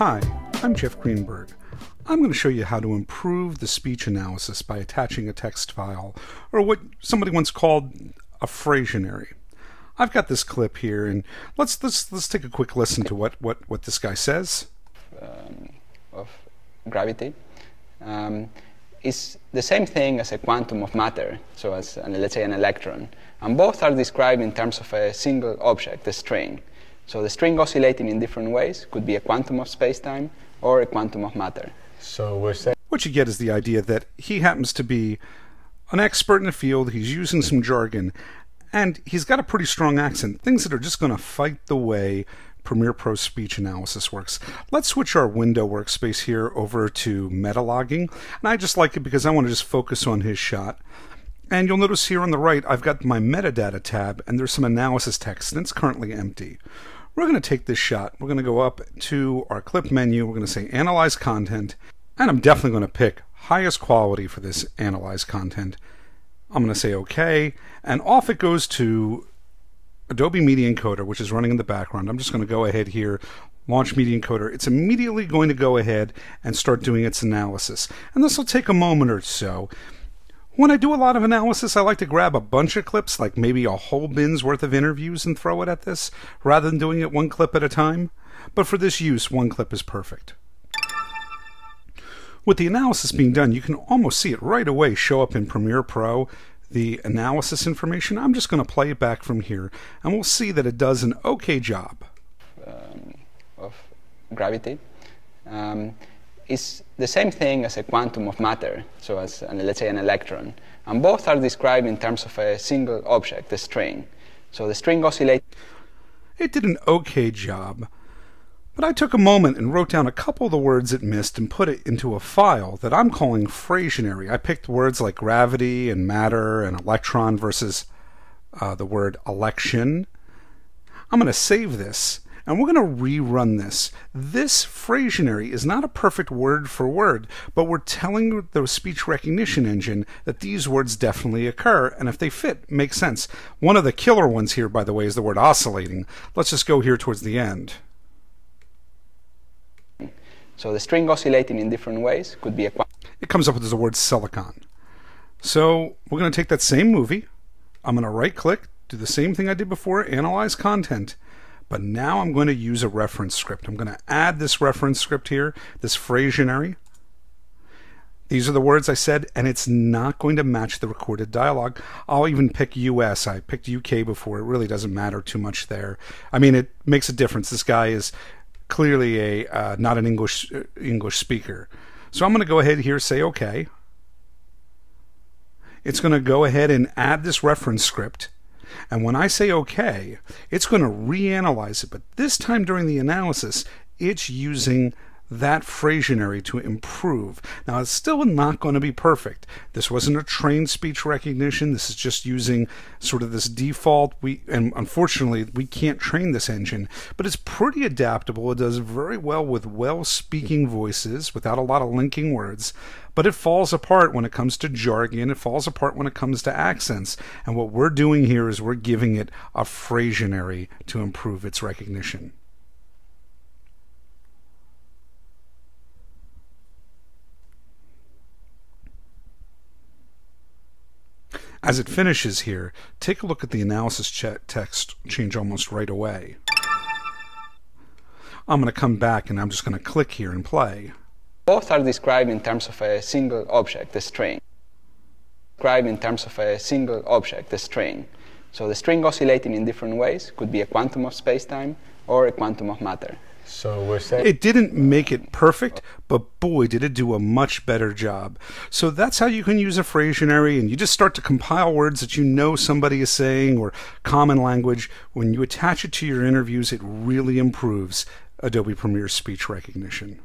Hi, I'm Jeff Greenberg. I'm going to show you how to improve the speech analysis by attaching a text file, or what somebody once called a phrasionary. I've got this clip here, and let's take a quick listen to what this guy says. Of gravity is the same thing as a quantum of matter, so as let's say an electron, and both are described in terms of a single object, a string. So the string oscillating in different ways could be a quantum of space-time or a quantum of matter. So we're saying what you get is the idea that he happens to be an expert in the field, he's using some jargon, and he's got a pretty strong accent, things that are just going to fight the way Premiere Pro speech analysis works. Let's switch our window workspace here over to meta logging, and I just like it because I want to just focus on his shot. And you'll notice here on the right I've got my metadata tab, and there's some analysis text, and it's currently empty. We're going to take this shot, we're going to go up to our clip menu, we're going to say Analyze Content, and I'm definitely going to pick highest quality for this Analyze Content. I'm going to say OK, and off it goes to Adobe Media Encoder, which is running in the background. I'm just going to go ahead here, launch Media Encoder. It's immediately going to go ahead and start doing its analysis. And this will take a moment or so. When I do a lot of analysis, I like to grab a bunch of clips, like maybe a whole bin's worth of interviews, and throw it at this, rather than doing it one clip at a time. But for this use, one clip is perfect. With the analysis being done, you can almost see it right away show up in Premiere Pro, the analysis information. I'm just going to play it back from here, and we'll see that it does an okay job. Of gravity is the same thing as a quantum of matter, so as let's say an electron, and both are described in terms of a single object, a string. So the string oscillates. It did an okay job, but I took a moment and wrote down a couple of the words it missed and put it into a file that I'm calling phrasionary. I picked words like gravity and matter and electron versus the word election. I'm going to save this, and we're going to rerun this. This phrasionary is not a perfect word for word, but we're telling the speech recognition engine that these words definitely occur, and if they fit, make sense. One of the killer ones here, by the way, is the word oscillating. Let's just go here towards the end. So the string oscillating in different ways could be a quantum. It comes up with the word silicon. So we're going to take that same movie. I'm going to right-click, do the same thing I did before, Analyze Content. But now I'm going to use a reference script. I'm going to add this reference script here, this phrasionary. These are the words I said, and it's not going to match the recorded dialogue. I'll even pick US. I picked UK before. It really doesn't matter too much there. I mean, it makes a difference. This guy is clearly not an English speaker. So I'm going to go ahead here, say OK. It's going to go ahead and add this reference script. And when I say OK, it's going to reanalyze it. But this time during the analysis, it's using that phrasionary to improve. Now, it's still not going to be perfect. This wasn't a trained speech recognition. This is just using sort of this default. And unfortunately, we can't train this engine, but it's pretty adaptable. It does very well with well-speaking voices without a lot of linking words. But it falls apart when it comes to jargon. It falls apart when it comes to accents. And what we're doing here is we're giving it a phrasionary to improve its recognition. As it finishes here, take a look at the analysis text change almost right away. I'm going to come back and I'm just going to click here and play. Both are described in terms of a single object, a string. Described in terms of a single object, a string. So the string oscillating in different ways could be a quantum of space-time or a quantum of matter. So we're saying it didn't make it perfect, but boy, did it do a much better job. So that's how you can use a phrasionary, and you just start to compile words that you know somebody is saying or common language. When you attach it to your interviews, it really improves Adobe Premiere's speech recognition.